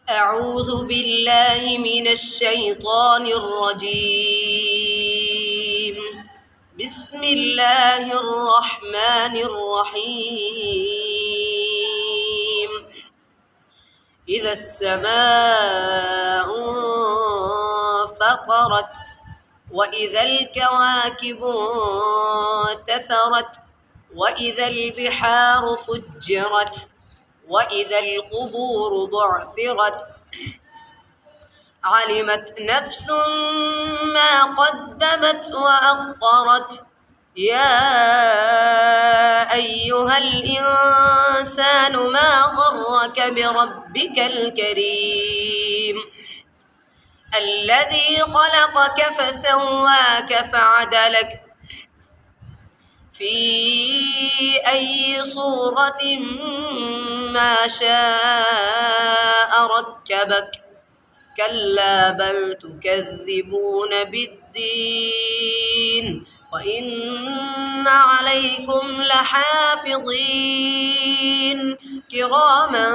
أعوذ بالله من الشيطان الرجيم. بسم الله الرحمن الرحيم. إذا السماء انفطرت وإذا الكواكب انتثرت وإذا البحار فجرت وإذا القبور بعثرت علمت نفس ما قدمت وأخرت يا أيها الإنسان ما غرك بربك الكريم الذي خلقك فسواك فعدلك في أي صورة ما شاء ركبك كلا بل تكذبون بالدين وإن عليكم لحافظين كراما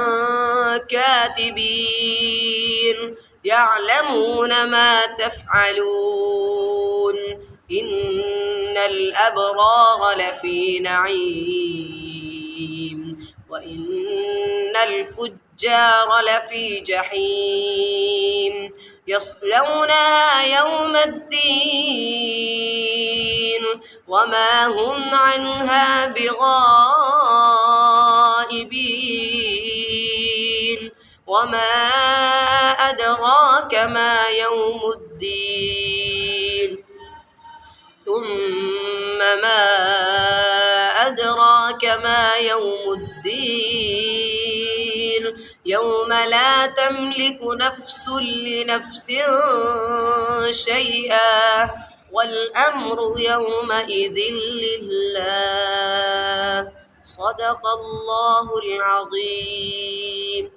كاتبين يعلمون ما تفعلون إن الأبرار لفي نعيم وإن الفجار لفي جحيم يصلونها يوم الدين وما هم عنها بغائبين وما أدراك ما يوم الدين ثم ما أدراك ما يوم الدين يوم لا تملك نفس لنفس شيئا والأمر يومئذ لله. صدق الله العظيم.